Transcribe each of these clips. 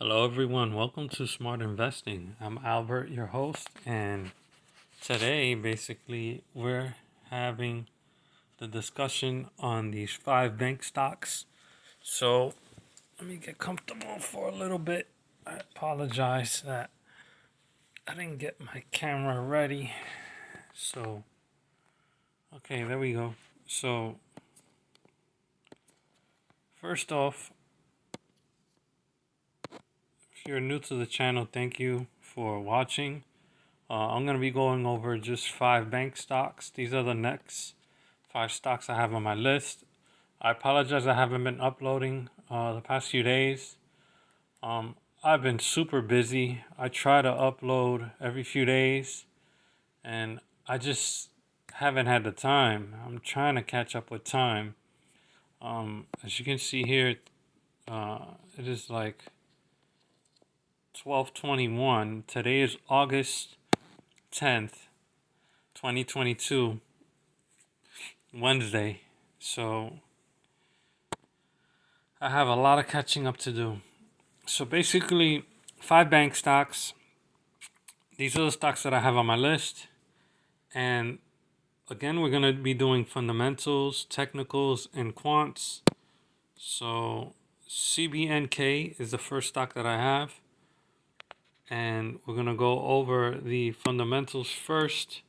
Hello, everyone. Welcome to Smart Investing. I'm Albert, your host, and today, basically, we're having the discussion on these 5 bank stocks. So, let me get comfortable for a little bit. I apologize that I didn't get my camera ready. So, okay, there we go. So, first off, if you're new to the channel, thank you for watching. I'm going to be going over just 5 bank stocks. These are the next 5 stocks I have on my list. I apologize I haven't been uploading the past few days. I've been super busy. I try to upload every few days, and I just haven't had the time. I'm trying to catch up with time. As you can see here, it is like 12:21. Today is August 10th, 2022, Wednesday. So I have a lot of catching up to do. So basically, 5 bank stocks. These are the stocks that I have on my list. And again, we're going to be doing fundamentals, technicals, and quants. So CBNK is the first stock that I have. And we're going to go over the fundamentals first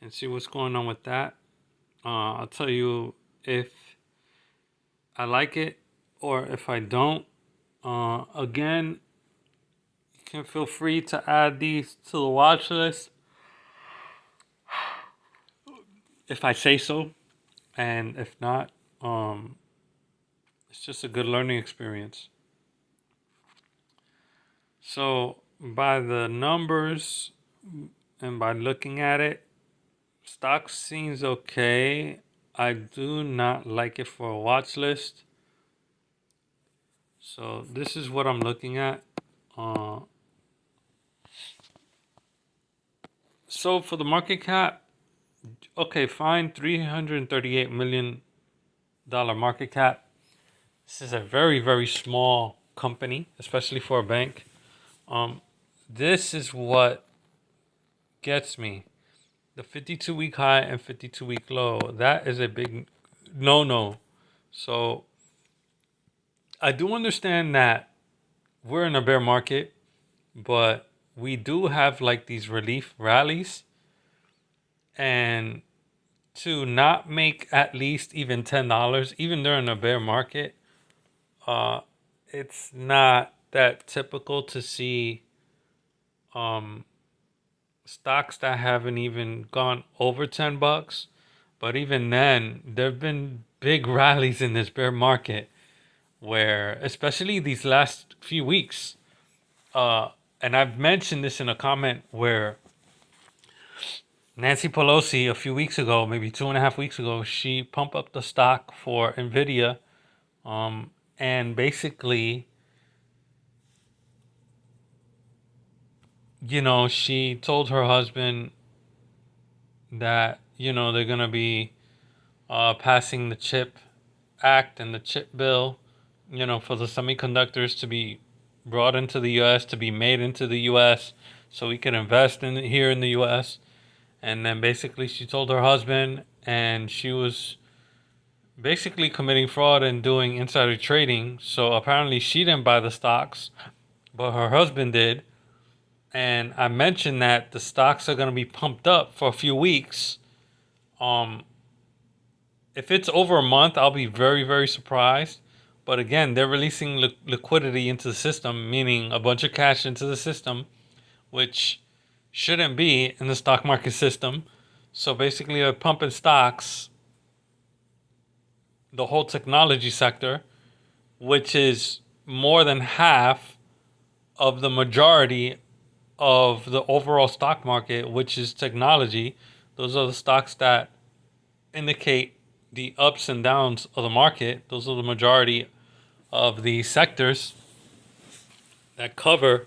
and see what's going on with that. I'll tell you if I like it or if I don't. Again, you can feel free to add these to the watch list if I say so, and if not, it's just a good learning experience. So by the numbers and by looking at it, stock seems okay. I do not like it for a watch list. So this is what I'm looking at. So for the market cap, okay, fine, $338 million market cap. This is a very, very small company, especially for a bank. This is what gets me. The 52-week high and 52-week low, that is a big no-no. So I do understand that we're in a bear market, but we do have like these relief rallies. And to not make at least even $10, even during a bear market, it's not that typical to see stocks that haven't even gone over $10. But even then, there have been big rallies in this bear market where, especially these last few weeks, and I've mentioned this in a comment where Nancy Pelosi a few weeks ago, maybe 2.5 weeks ago, she pumped up the stock for Nvidia, and basically, she told her husband that they're gonna be passing the CHIP Act and the CHIP bill, for the semiconductors to be brought into the U.S., to be made into the U.S., so we can invest in here in the U.S. And then basically she told her husband, and she was basically committing fraud and doing insider trading. So apparently she didn't buy the stocks, but her husband did. And I mentioned that the stocks are going to be pumped up for a few weeks. If it's over a month, I'll be very, very surprised. But again, they're releasing liquidity into the system, meaning a bunch of cash into the system, which shouldn't be in the stock market system. So basically, they're pumping stocks, the whole technology sector, which is more than half of the majority of the overall stock market, which is technology. Those are the stocks that indicate the ups and downs of the market. Those are the majority of the sectors that cover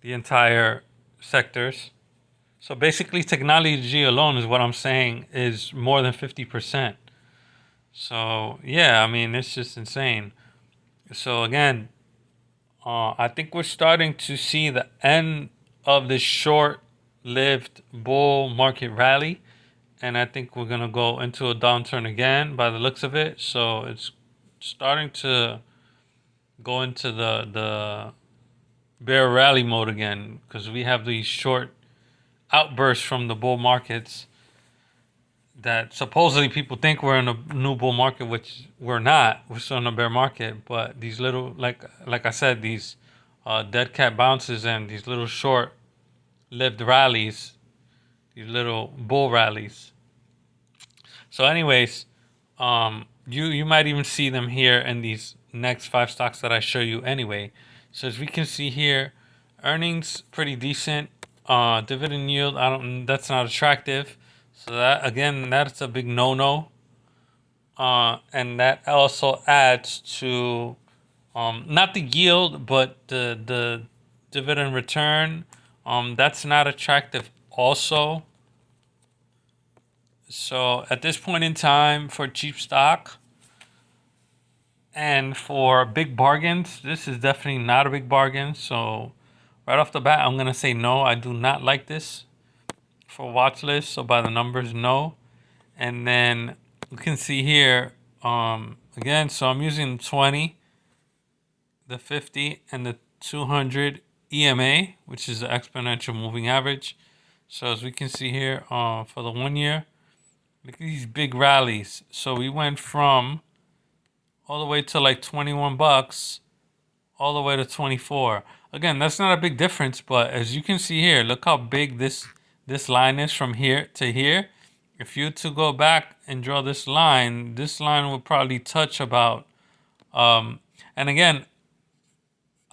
the entire sectors. So basically, technology alone is what I'm saying is more than 50%. So yeah, I mean, it's just insane. So again, I think we're starting to see the end of this short-lived bull market rally, and I think we're gonna go into a downturn again by the looks of it. So it's starting to go into the bear rally mode again because we have these short outbursts from the bull markets that supposedly people think we're in a new bull market, which we're not. We're still in a bear market. But these little, like I said, these dead cat bounces and these little short-lived rallies, these little bull rallies. So, anyways, you might even see them here in these next 5 stocks that I show you anyway. So as we can see here, earnings pretty decent. Dividend yield, I don't. That's not attractive. So that again, that's a big no-no. And that also adds to not the yield, but the dividend return. That's not attractive also. So at this point in time, for cheap stock and for big bargains, this is definitely not a big bargain. So right off the bat, I'm gonna say no. I do not like this for watch list. So by the numbers, no. And then you can see here again. So I'm using 20, the 50, and the 200 EMA, which is the exponential moving average. So as we can see here, for the 1 year, look at these big rallies. So we went from all the way to like $21, all the way to 24. Again, that's not a big difference, but as you can see here, look how big this line is from here to here. If you to go back and draw this line would probably touch about and again,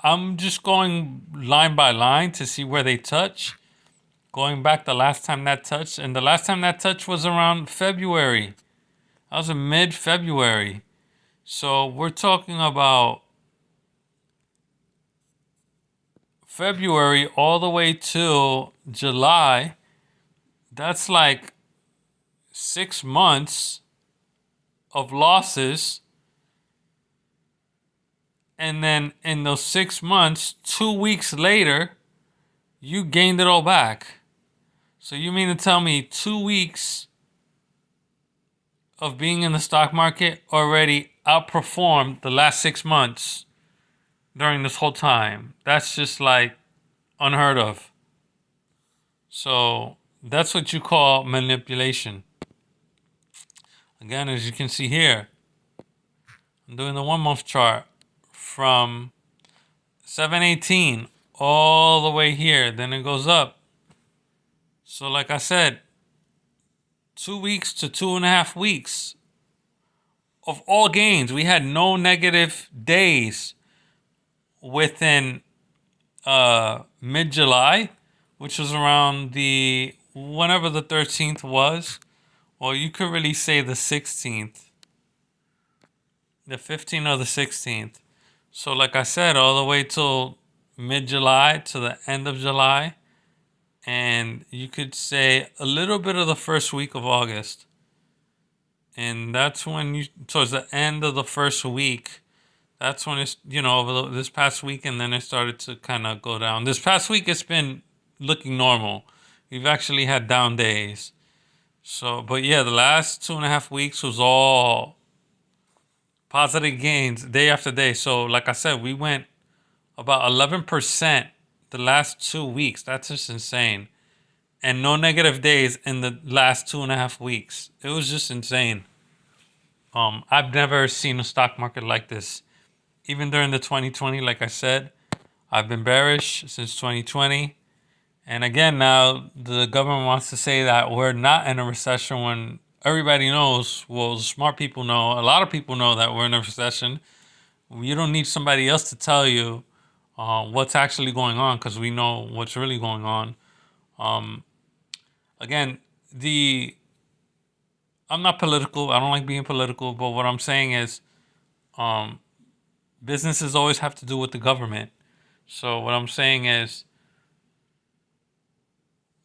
I'm just going line by line to see where they touch. Going back the last time that touched, and the last time that touched was around February. That was in mid-February. So we're talking about February all the way till July. That's like 6 months of losses. And then in those 6 months, 2 weeks later, you gained it all back. So you mean to tell me 2 weeks of being in the stock market already outperformed the last 6 months during this whole time? That's just like unheard of. So that's what you call manipulation. Again, as you can see here, I'm doing the 1 month chart from 718 all the way here. Then it goes up. So like I said, 2 weeks to 2.5 weeks of all gains. We had no negative days within mid-July, which was around the whenever the 13th was. Well, you could really say the 16th, the 15th or the 16th. So like I said, all the way till mid-July to the end of July, and you could say a little bit of the first week of August. And that's when you, towards the end of the first week, that's when it's, over this past week, and then it started to kind of go down. This past week, it's been looking normal. We've actually had down days. So, but yeah, the last 2.5 weeks was all positive gains day after day. So, like I said, we went about 11% the last 2 weeks. That's just insane. And no negative days in the last 2.5 weeks. It was just insane. I've never seen a stock market like this. Even during the 2020, like I said, I've been bearish since 2020. And again, now the government wants to say that we're not in a recession when everybody knows, well, smart people know, a lot of people know that we're in a recession. You don't need somebody else to tell you what's actually going on, because we know what's really going on. Again, I'm not political. I don't like being political, but what I'm saying is businesses always have to do with the government. So what I'm saying is,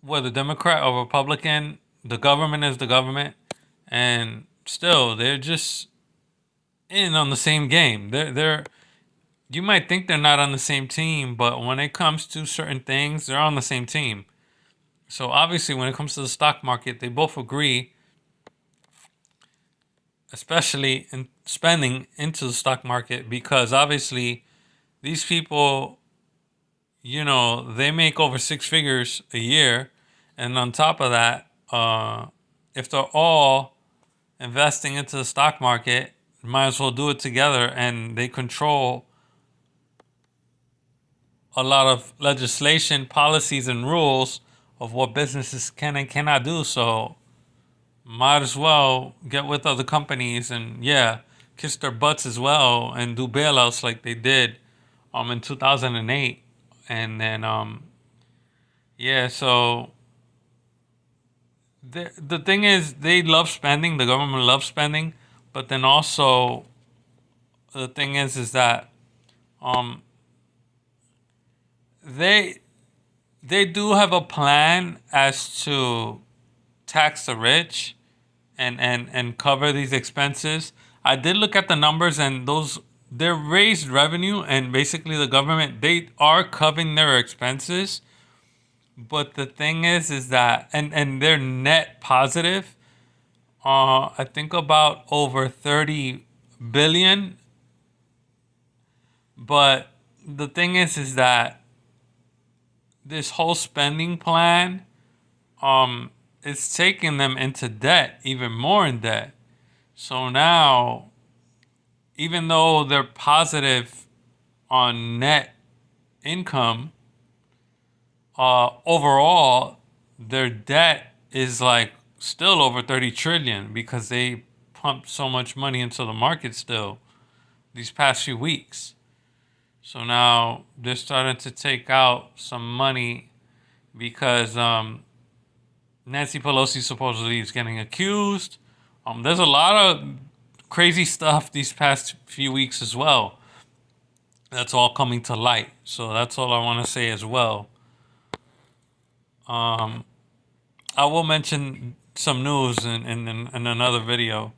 whether Democrat or Republican, the government is the government, and still they're just in on the same game. They're you might think they're not on the same team, but when it comes to certain things, they're on the same team. So obviously, when it comes to the stock market, they both agree, especially in spending into the stock market, because obviously these people, they make over six figures a year, and on top of that, if they're all investing into the stock market, might as well do it together, and they control a lot of legislation, policies, and rules of what businesses can and cannot do. So might as well get with other companies and kiss their butts as well and do bailouts like they did in 2008. And then so the thing is, they love spending, the government loves spending, but then also the thing is that um they they do have a plan as to tax the rich and cover these expenses. I did look at the numbers, and those they're raised revenue, and basically the government, they are covering their expenses. But the thing is that and they're net positive. I think about over 30 billion. But the thing is that this whole spending plan is taking them into debt, even more in debt. So now, even though they're positive on net income, overall, their debt is like still over 30 trillion because they pumped so much money into the market still these past few weeks. So now they're starting to take out some money because Nancy Pelosi supposedly is getting accused. There's a lot of crazy stuff these past few weeks as well. That's all coming to light. So that's all I want to say as well. I will mention some news in another video,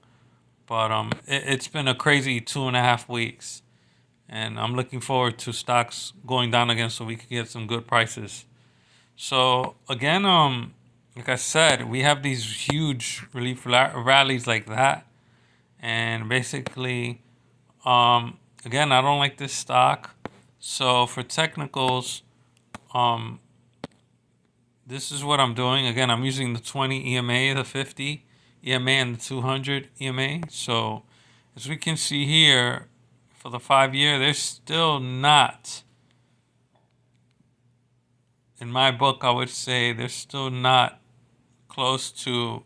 but it's been a crazy 2.5 weeks, and I'm looking forward to stocks going down again so we can get some good prices. So again, like I said, we have these huge relief rallies like that, and basically, again, I don't like this stock. So for technicals, this is what I'm doing. Again, I'm using the 20 EMA, the 50 EMA, and the 200 EMA. So as we can see here, for the 5 year, they're still not, in my book, I would say they're still not close to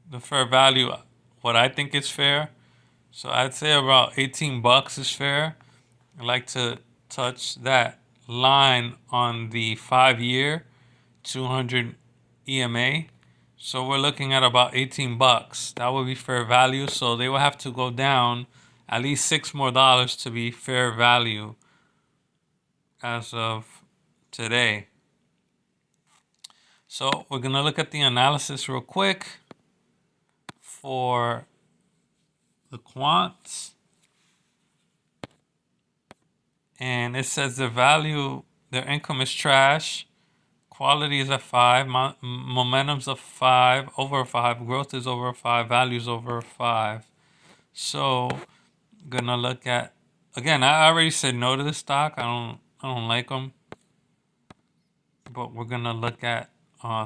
the fair value, what I think is fair. So I'd say about 18 bucks is fair. I like to touch that line on the 5 year, 200 EMA. So we're looking at about 18 bucks. That would be fair value. So they will have to go down at least $6 more to be fair value as of today. So we're going to look at the analysis real quick for the quants. And it says their income is trash. Quality is a 5. Momentum's a 5, over a 5. Growth is over a 5. Value's over a 5. So, gonna look at, again, I already said no to this stock. I don't like them. But we're gonna look at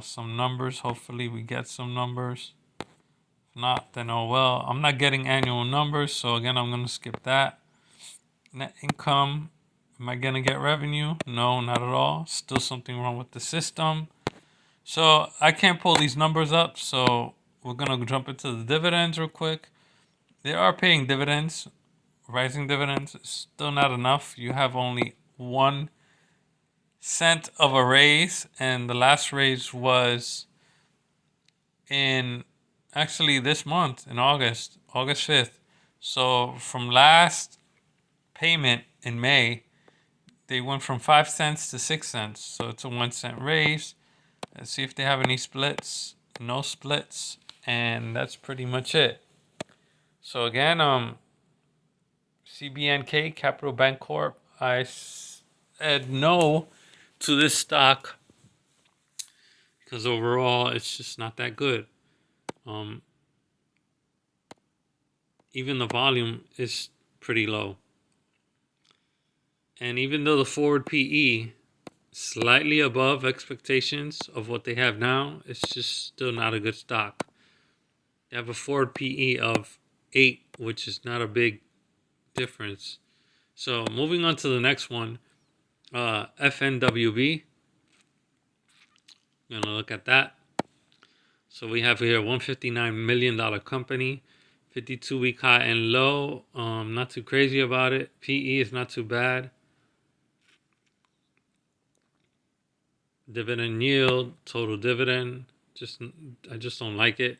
some numbers. Hopefully we get some numbers. If not, then oh well. I'm not getting annual numbers, so again, I'm gonna skip that. Net income. Am I gonna get revenue? No, not at all. Still something wrong with the system. So I can't pull these numbers up, so we're gonna jump into the dividends real quick. They are paying dividends, rising dividends. It's still not enough. You have only 1 cent of a raise, and the last raise was in actually this month, in August 5th. So from last payment in May, they went from 5 cents to 6 cents. So it's a 1 cent raise. Let's see if they have any splits. No splits. And that's pretty much it. So again, CBNK, Capital Bancorp, I said no to this stock because overall it's just not that good. Even the volume is pretty low. And even though the forward PE slightly above expectations of what they have now, it's just still not a good stock. They have a forward PE of 8, which is not a big difference. So moving on to the next one, FNWB. We're gonna look at that. So we have here $159 million company, 52-week high and low. Not too crazy about it. PE is not too bad. Dividend yield, total dividend. I just don't like it.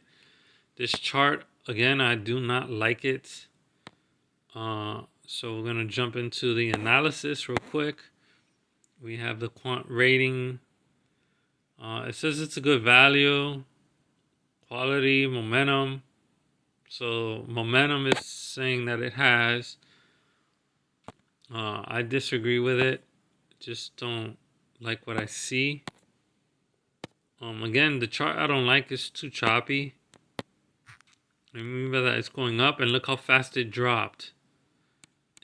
This chart again, I do not like it. So we're gonna jump into the analysis real quick. We have the quant rating. It says it's a good value, quality, momentum. So momentum is saying that it has. I disagree with it. Just don't like what I see. Again, the chart I don't like is too choppy. Remember that it's going up and look how fast it dropped.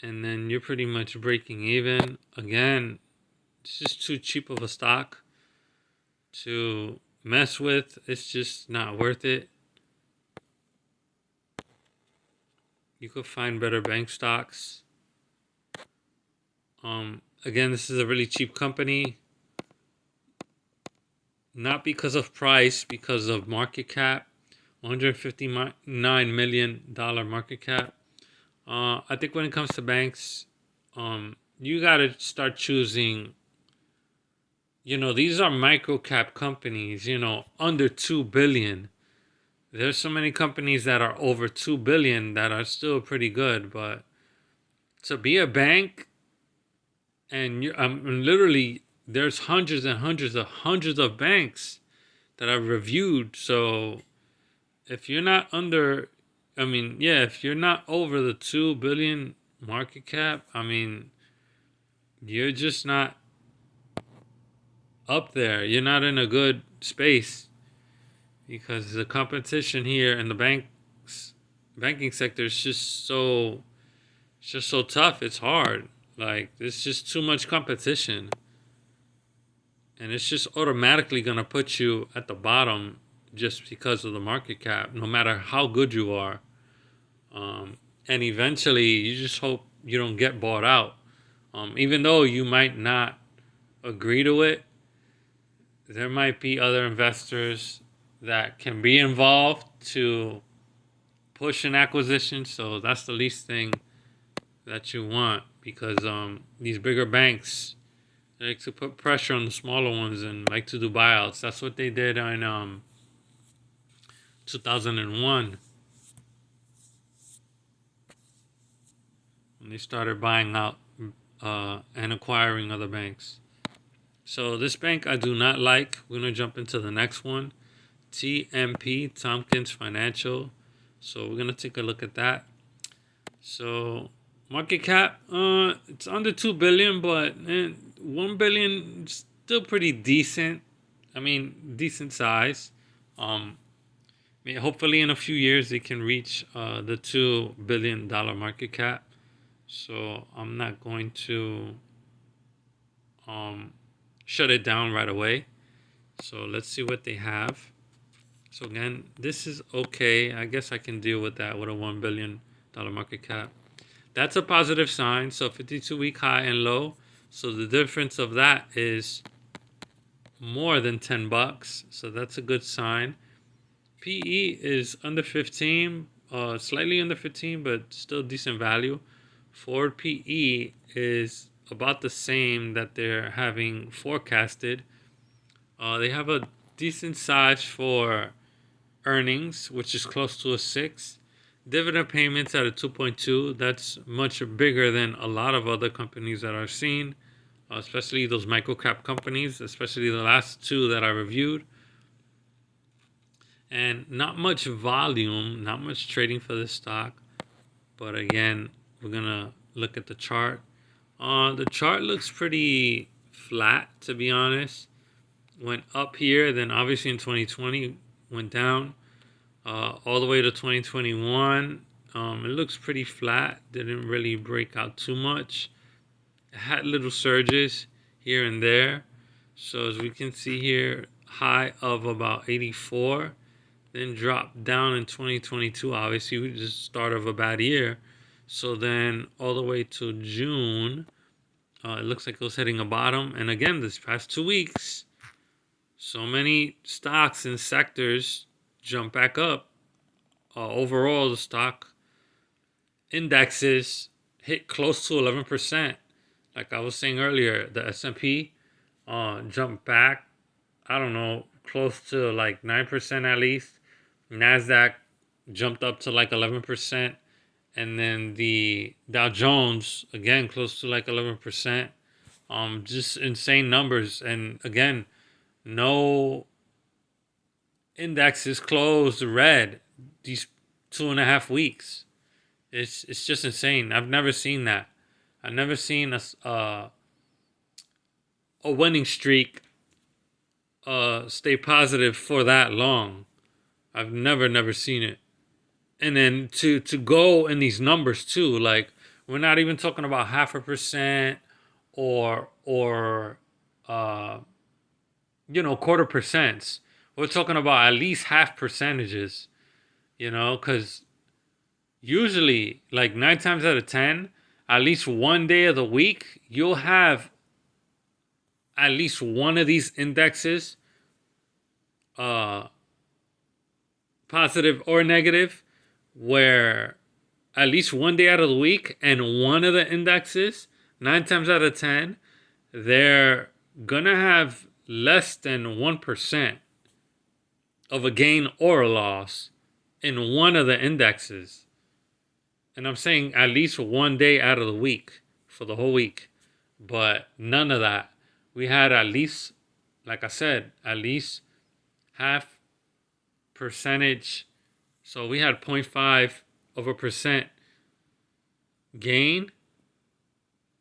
And then you're pretty much breaking even. Again, it's just too cheap of a stock to mess with. It's just not worth it. You could find better bank stocks. Again, this is a really cheap company. Not because of price, because of market cap. $159 million market cap. I think when it comes to banks, you got to start choosing. These are micro cap companies, under 2 billion. There's so many companies that are over 2 billion that are still pretty good, but to be a bank and literally there's hundreds and hundreds of banks that I've reviewed. So if you're not if you're not over the 2 billion market cap, you're just not up there. You're not in a good space because the competition here in the banking sector is just so tough. It's hard. Like, there's just too much competition. And it's just automatically going to put you at the bottom just because of the market cap, no matter how good you are. And eventually, you just hope you don't get bought out. Even though you might not agree to it, there might be other investors that can be involved to push an acquisition. So that's the least thing that you want, because these bigger banks like to put pressure on the smaller ones and like to do buyouts. That's what they did in 2001 when they started buying out and acquiring other banks. So this bank I do not like. We're going to jump into the next one. Tmp Tompkins Financial. So we're going to take a look at that. So market cap, it's under 2 billion, but 1 billion is still pretty decent. Decent size. Hopefully in a few years they can reach the $2 billion market cap. So I'm not going to shut it down right away. So let's see what they have. So again, this is okay. I guess I can deal with that with a $1 billion market cap. That's a positive sign. So 52-week high and low. So the difference of that is more than $10. So that's a good sign. PE is under 15, slightly under 15, but still decent value. Forward PE is about the same that they're having forecasted. They have a decent size for earnings, which is close to a 6. Dividend payments at a 2.2. That's much bigger than a lot of other companies that I've seen, especially those microcap companies, especially the last two that I reviewed. And not much volume, not much trading for this stock. But again, we're going to look at the chart. The chart looks pretty flat, to be honest. Went up here, then obviously in 2020 went down all the way to 2021. It looks pretty flat. Didn't really break out too much. It had little surges here and there. So as we can see here, high of about 84, then dropped down in 2022. Obviously, we just start of a bad year. So then all the way to June, it looks like it was hitting a bottom. And again, this past 2 weeks, so many stocks and sectors jump back up. Overall, the stock indexes hit close to 11%. Like I was saying earlier, the S&P jumped back, I don't know, close to like 9% at least. NASDAQ jumped up to like 11%. And then the Dow Jones, again, close to like 11%. Just insane numbers. And again, no indexes closed red these 2.5 weeks. It's just insane. I've never seen that. I've never seen a winning streak stay positive for that long. I've never seen it. And then to go in these numbers too, like we're not even talking about 0.5% or quarter percents. We're talking about at least half percentages, because usually like 9 times out of 10, at least one day of the week, you'll have at least one of these indexes, positive or negative, where at least one day out of the week and one of the indexes, 9 times out of 10, they're gonna have less than 1% of a gain or a loss in one of the indexes. And I'm saying at least one day out of the week for the whole week. But none of that. We had at least, like I said, at least half percentage. So we had 0.5% gain.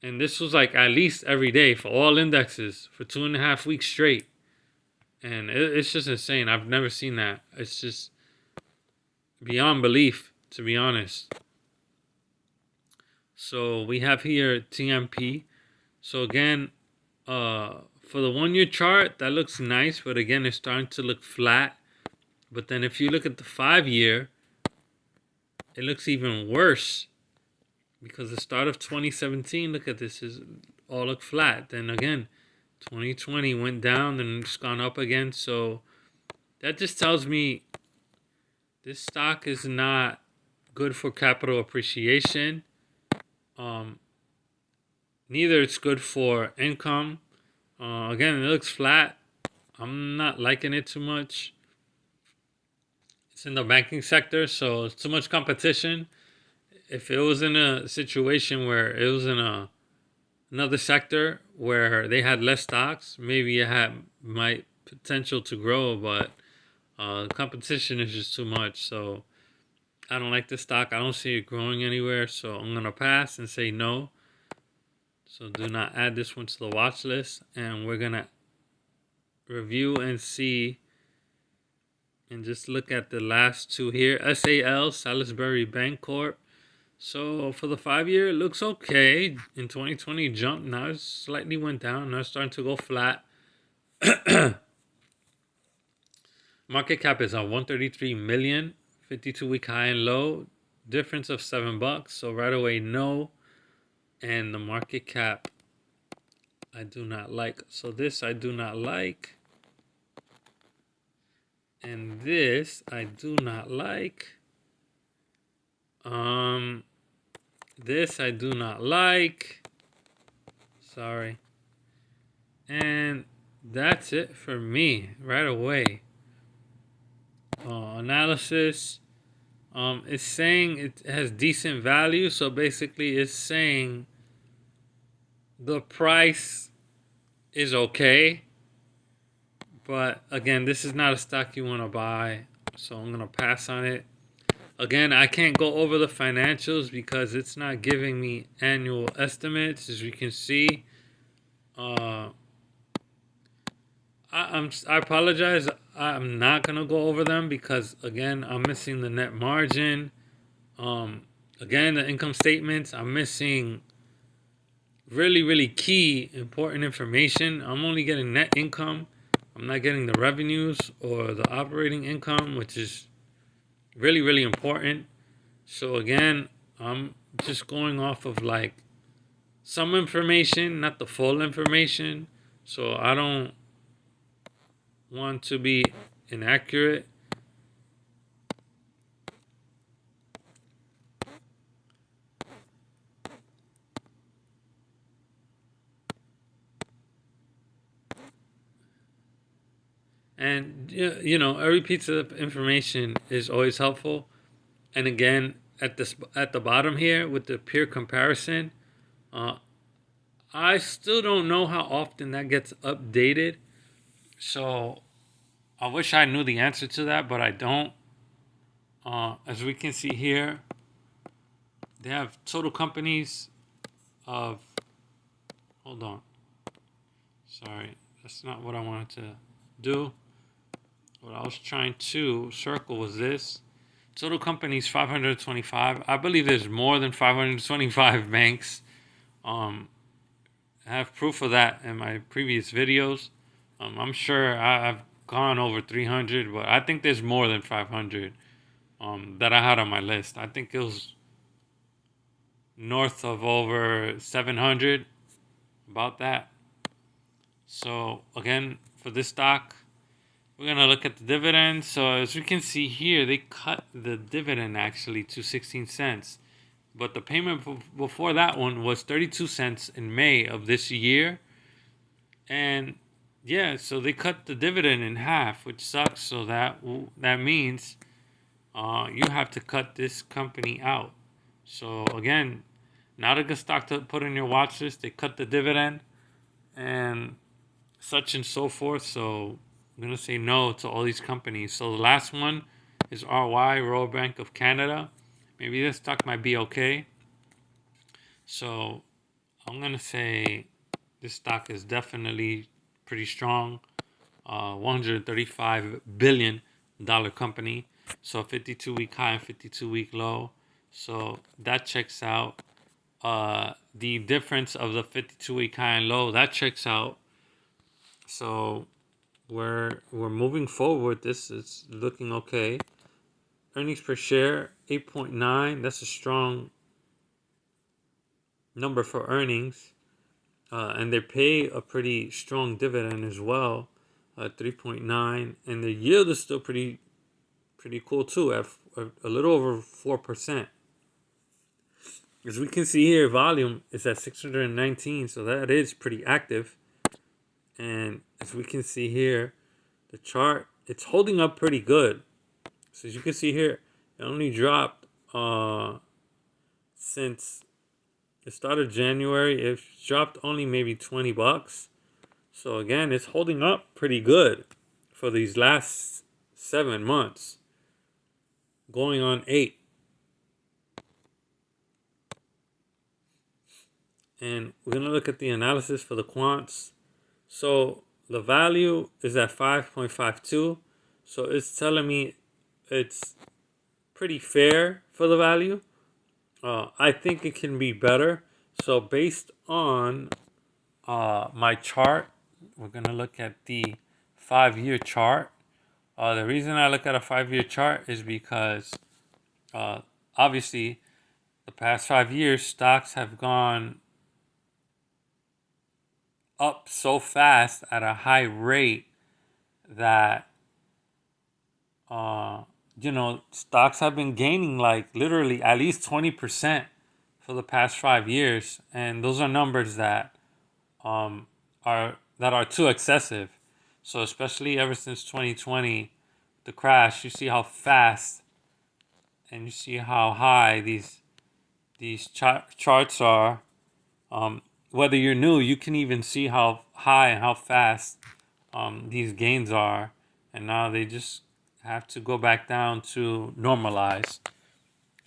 And this was like at least every day for all indexes for 2.5 weeks straight. And it's just insane. I've never seen that. It's just beyond belief, to be honest. So we have here TMP. So again, for the 1 year chart, that looks nice. But again, it's starting to look flat. But then if you look at the 5 year, it looks even worse. Because the start of 2017, look at this, is all look flat. Then again, 2020 went down and it's gone up again. So that just tells me this stock is not good for capital appreciation. Neither it's good for income. Again, it looks flat. I'm not liking it too much. It's in the banking sector, so it's too much competition. If it was in a situation where it was in another sector where they had less stocks, maybe it had might potential to grow, but competition is just too much. So I don't like this stock. I don't see it growing anywhere, so I'm gonna pass and say no. So do not add this one to the watch list, and we're gonna review and see and just look at the last two here. SAL Salisbury Bancorp. So for the 5 year, it looks okay. In 2020, jumped. Now it slightly went down. Now it's starting to go flat. Market cap is on 133 million. 52-week high and low. Difference of $7. So right away, no. And the market cap, I do not like. So this I do not like. And this I do not like. This I do not like. Sorry. And that's it for me right away. Analysis. It's saying it has decent value. So basically it's saying the price is okay. But again, this is not a stock you want to buy. So I'm going to pass on it. Again, I can't go over the financials because it's not giving me annual estimates. As you can see, uh, I apologize. I'm not gonna go over them because again, I'm missing the net margin. Um, Again, the income statements. I'm missing really key important information. I'm only getting net income. I'm not getting the revenues or the operating income, which is really important. So again, I'm just going off of like some information, not the full information. So I don't want to be inaccurate. And every piece of information is always helpful. And again, at the bottom here with the peer comparison, uh, I still don't know how often that gets updated. So I wish I knew the answer to that, but I don't. As we can see here, they have total companies of. Hold on. Sorry, that's not what I wanted to do. What I was trying to circle was this. Total companies 525. I believe there's more than 525 banks. Um, I have proof of that in my previous videos. I'm sure I've gone over 300, but I think there's more than 500 that I had on my list. I think it was north of over 700, about that. So again, for this stock, we're going to look at the dividend. So as you can see here, they cut the dividend actually to 16 cents. But the payment before that one was 32 cents in May of this year. And yeah, so they cut the dividend in half, which sucks. So that means you have to cut this company out. So again, not a good stock to put in your watch list. They cut the dividend and such and so forth. So I'm going to say no to all these companies. So the last one is RY, Royal Bank of Canada. Maybe this stock might be okay. So I'm going to say this stock is definitely pretty strong. $135 billion company. So 52-week high and 52-week low. So that checks out. The difference of the 52-week high and low, that checks out. So we're moving forward. This is looking okay. Earnings per share 8.9. That's a strong number for earnings, and they pay a pretty strong dividend as well, 3.9, and the yield is still pretty cool too, at a little over 4%. As we can see here, volume is at 619, so that is pretty active. And as we can see here, the chart, it's holding up pretty good. So as you can see here, it only dropped since the start of January. It dropped only maybe $20. So again, it's holding up pretty good for these last 7 months, going on 8. And we're going to look at the analysis for the quants. So the value is at 5.52. So it's telling me it's pretty fair for the value. I think it can be better. So based on my chart, we're going to look at the 5-year chart. The reason I look at a 5-year chart is because obviously the past 5 years stocks have gone up so fast at a high rate that stocks have been gaining like literally at least 20% for the past 5 years, and those are numbers that are too excessive. So especially ever since 2020, the crash, you see how fast and you see how high these charts are. Whether you're new, you can even see how high and how fast these gains are, and now they just have to go back down to normalize.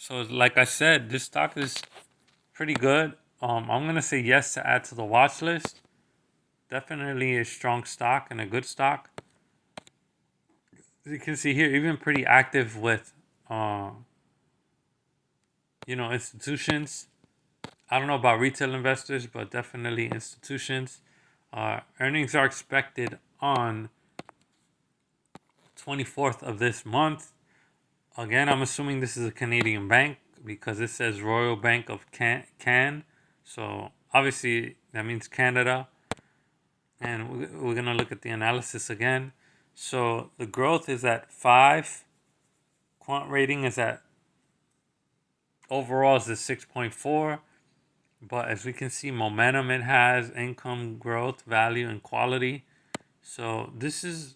So like I said, this stock is pretty good. I'm gonna say yes to add to the watch list. Definitely a strong stock and a good stock. As you can see here, even pretty active with, uh, institutions. I don't know about retail investors, but definitely institutions. Earnings are expected on 24th of this month. Again, I'm assuming this is a Canadian bank because it says Royal Bank of Can. So obviously that means Canada. And we're going to look at the analysis again. So the growth is at 5. Quant rating is at, overall is at 6.4. But as we can see, momentum it has, income growth, value, and quality. So this is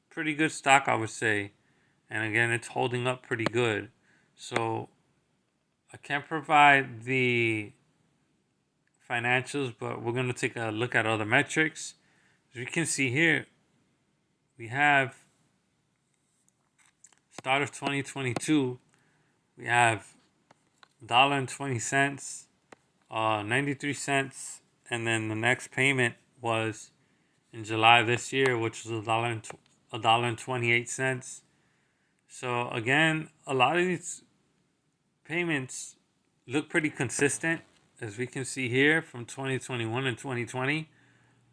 pretty good stock, I would say. And again, it's holding up pretty good. So I can't provide the financials, but we're going to take a look at other metrics. As we can see here, we have start of 2022, we have $1.20, 93 cents, and then the next payment was in July this year, which was $1.28. So again, a lot of these payments look pretty consistent, as we can see here from 2021 and 2020.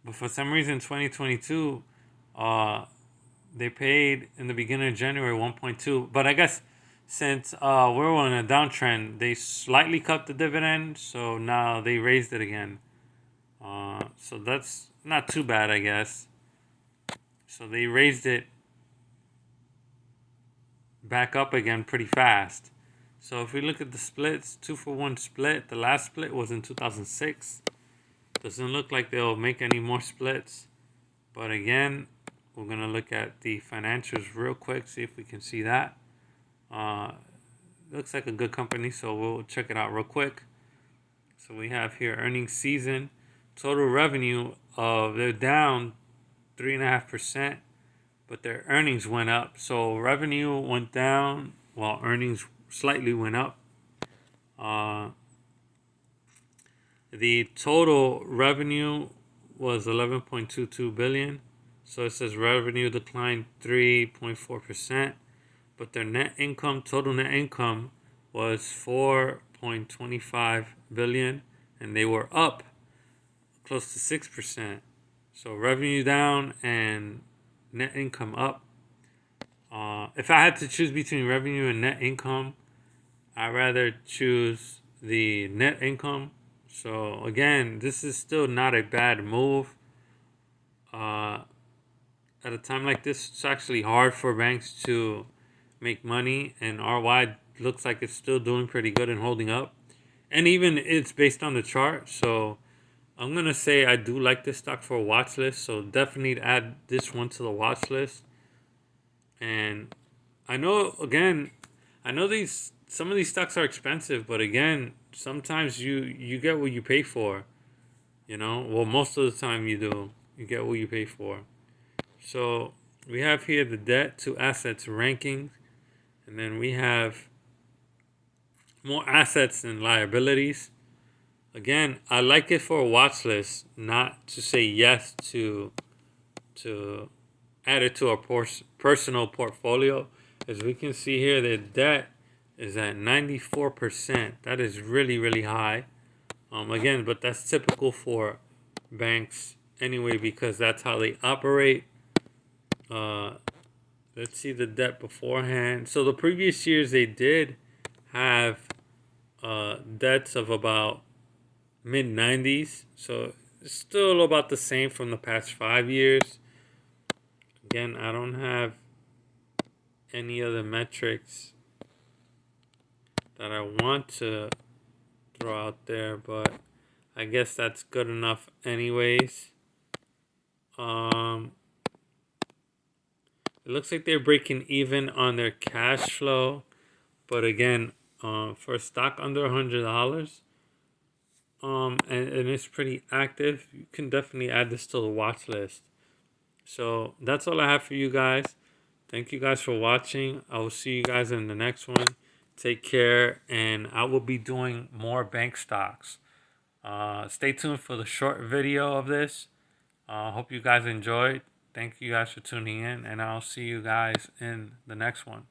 But for some reason, 2022, they paid in the beginning of January 1.2. But I guess since we're on a downtrend, they slightly cut the dividend, so now they raised it again. So that's not too bad, I guess. So they raised it back up again pretty fast. So if we look at the splits, 2-for-1 split, the last split was in 2006. Doesn't look like they'll make any more splits. But again, we're going to look at the financials real quick, see if we can see that. Looks like a good company, so we'll check it out real quick. So we have here earnings season. Total revenue, they're down 3.5%, but their earnings went up. So revenue went down while earnings slightly went up. The total revenue was 11.22 billion. So it says revenue declined 3.4%, but their total net income was 4.25 billion, and they were up close to 6%. So revenue down and net income up. If I had to choose between revenue and net income, I'd rather choose the net income. So again, this is still not a bad move. At a time like this, it's actually hard for banks to make money, and RY looks like it's still doing pretty good and holding up. And even it's based on the chart, so I'm going to say I do like this stock for a watch list, so definitely add this one to the watch list. And I know some of these stocks are expensive, but again, sometimes you get what you pay for. Well, most of the time you do. You get what you pay for. So we have here the debt to assets ranking, and then we have more assets than liabilities. Again, I like it for a watch list, not to say yes to add it to our personal portfolio. As we can see here, the debt is at 94%. That is really, really high. Again, but that's typical for banks anyway, because that's how they operate. Let's see the debt beforehand. So the previous years they did have debts of about mid-90s. So it's still about the same from the past 5 years. Again, I don't have any other metrics that I want to throw out there, but I guess that's good enough anyways. It looks like they're breaking even on their cash flow, but again, for a stock under $100, and it's pretty active, you can definitely add this to the watch list. So that's all I have for you guys. Thank you guys for watching. I will see you guys in the next one. Take care, and I will be doing more bank stocks. Stay tuned for the short video of this. Hope you guys enjoyed. Thank you guys for tuning in, and I'll see you guys in the next one.